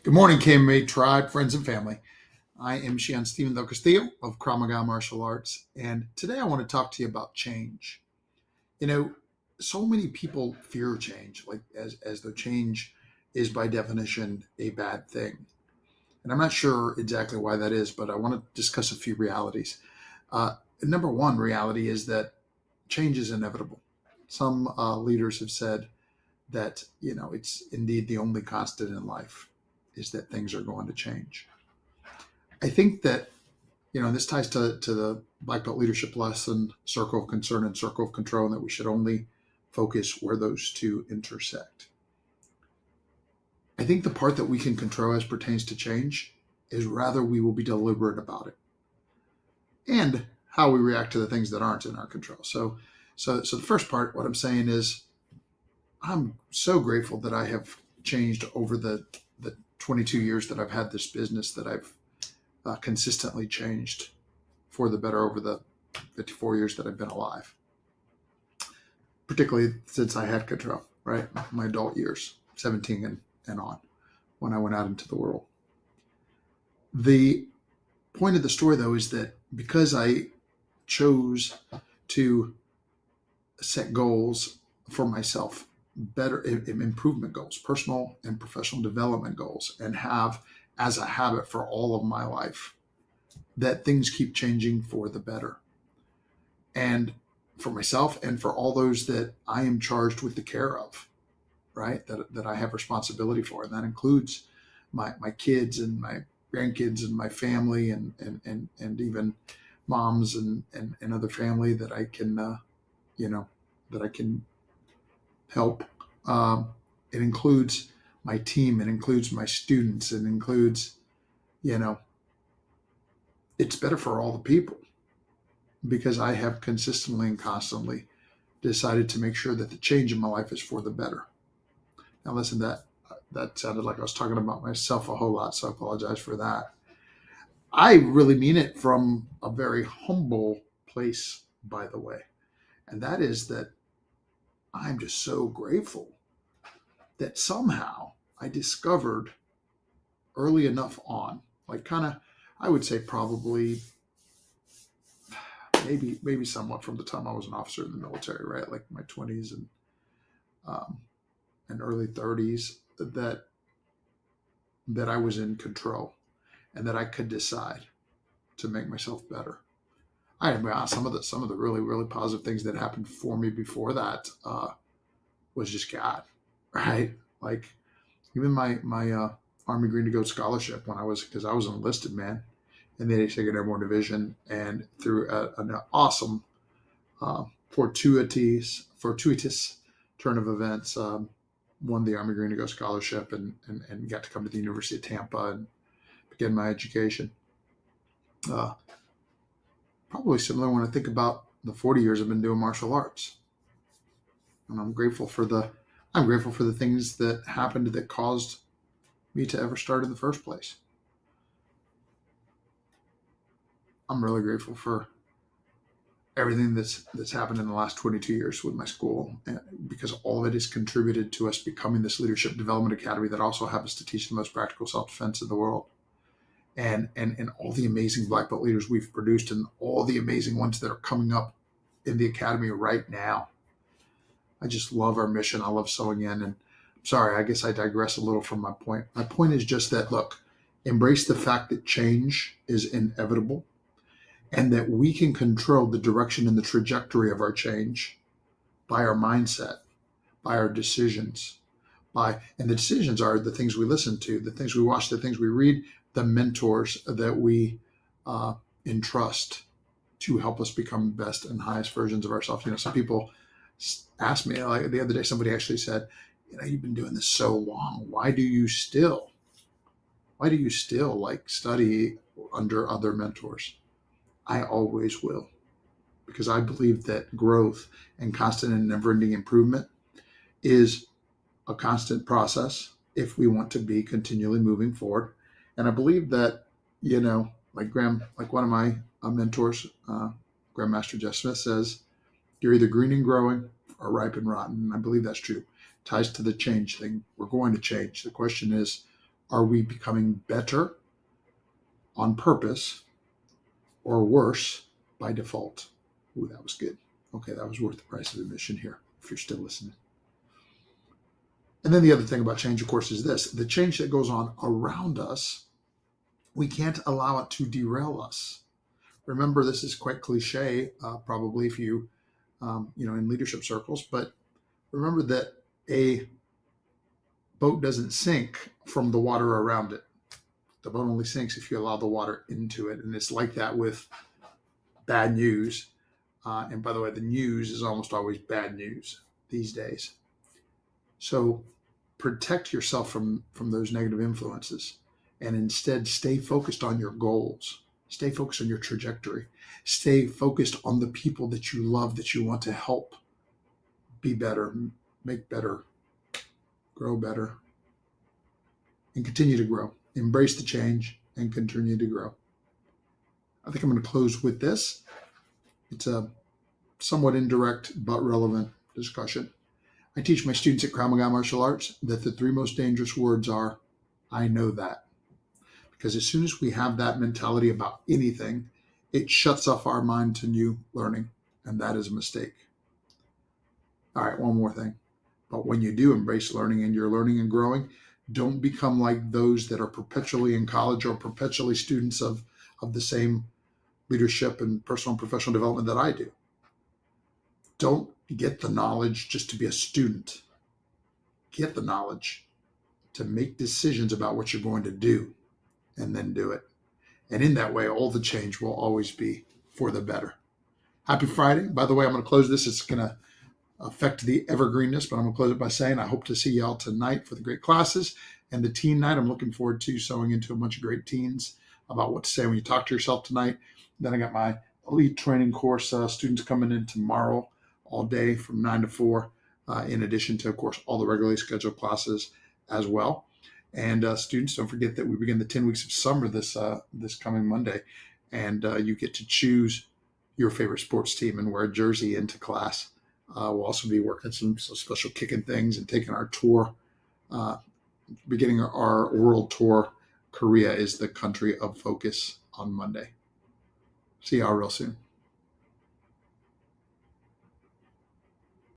Good morning, KMA Tribe, friends and family. I am Shian Steven Del Castillo of Krav Maga Martial Arts, and today I want to talk to you about change. You know, so many people fear change, like as though change is by definition a bad thing. And I'm not sure exactly why that is, but I want to discuss a few realities. Number one reality is that change is inevitable. Some leaders have said that it's indeed the only constant in life is that things are going to change. I think that this ties to the Black Belt leadership lesson, circle of concern and circle of control, and that we should only focus where those two intersect. I think the part that we can control as pertains to change is rather we will be deliberate about it and how we react to the things that aren't in our control. So the first part, what I'm saying is I'm so grateful that I have changed over the 22 years that I've had this business, that I've consistently changed for the better over the 54 years that I've been alive, particularly since I had control, right? My adult years, 17 and on, when I went out into the world. The point of the story, though, is that because I chose to set goals for myself, better improvement goals, personal and professional development goals, and have as a habit for all of my life that things keep changing for the better. And for myself and for all those that I am charged with the care of, right? That I have responsibility for. And that includes my kids and my grandkids and my family and even moms and other family that I can, that I can help. It includes my team. It includes my students. It includes, it's better for all the people because I have consistently and constantly decided to make sure that the change in my life is for the better. Now, listen, that sounded like I was talking about myself a whole lot, so I apologize for that. I really mean it from a very humble place, by the way. And that is that I'm just so grateful that somehow I discovered early enough on, like I would say probably maybe somewhat from the time I was an officer in the military, right? Like my 20s um, and early 30s, that I was in control and that I could decide to make myself better. I had some of the really, really positive things that happened for me before that was just God, right? Like even my Army Green to Go scholarship because I was an enlisted man in the 82nd Airborne Division, and through an awesome fortuitous turn of events, won the Army Green to Go scholarship and got to come to the University of Tampa and begin my education. Probably similar when I think about the 40 years I've been doing martial arts, and I'm grateful for the things that happened that caused me to ever start in the first place. I'm really grateful for everything that's happened in the last 22 years with my school, because all of it has contributed to us becoming this leadership development academy that also happens to teach the most practical self-defense in the world. And all the amazing Black Belt leaders we've produced and all the amazing ones that are coming up in the academy right now. I just love our mission. I love sewing in. And sorry, I guess I digress a little from my point. My point is just that, look, embrace the fact that change is inevitable and that we can control the direction and the trajectory of our change by our mindset, by our decisions, and the decisions are the things we listen to, the things we watch, the things we read, the mentors that we entrust to help us become best and highest versions of ourselves. Some people asked me, like the other day, somebody actually said, you've been doing this so long. Why do you still like study under other mentors? I always will, because I believe that growth and constant and never-ending improvement is a constant process if we want to be continually moving forward. And I believe that, like one of my mentors, Grandmaster Jeff Smith, says, you're either green and growing or ripe and rotten. And I believe that's true. It ties to the change thing. We're going to change. The question is, Are we becoming better on purpose or worse by default? Ooh, that was good. Okay, that was worth the price of admission here, if you're still listening. And then the other thing about change, of course, is this: the change that goes on around us, we can't allow it to derail us. Remember, this is quite cliche, probably if you, in leadership circles, but remember that a boat doesn't sink from the water around it. The boat only sinks if you allow the water into it. And it's like that with bad news. And by the way, the news is almost always bad news these days. So protect yourself from those negative influences and instead stay focused on your goals. Stay focused on your trajectory. Stay focused on the people that you love, that you want to help be better, make better, grow better, and continue to grow. Embrace the change and continue to grow. I think I'm going to close with this. It's a somewhat indirect but relevant discussion. I teach my students at Krav Maga Martial Arts that the three most dangerous words are, I know that. Because as soon as we have that mentality about anything, it shuts off our mind to new learning, and that is a mistake. All right, one more thing. But when you do embrace learning and you're learning and growing, don't become like those that are perpetually in college or perpetually students of the same leadership and personal and professional development that I do. Don't get the knowledge just to be a student. Get the knowledge to make decisions about what you're going to do and then do it. And in that way, all the change will always be for the better. Happy Friday. By the way, I'm going to close this. It's going to affect the evergreenness, but I'm going to close it by saying I hope to see y'all tonight for the great classes and the teen night. I'm looking forward to sewing into a bunch of great teens about what to say when you talk to yourself tonight. Then I got my elite training course students coming in tomorrow all day from 9 to 4, in addition to, of course, all the regularly scheduled classes as well. And students, don't forget that we begin the 10 weeks of summer this coming Monday, and you get to choose your favorite sports team and wear a jersey into class. We'll also be working some special kicking things and taking our tour, beginning our world tour. Korea is the country of focus on Monday. See y'all real soon.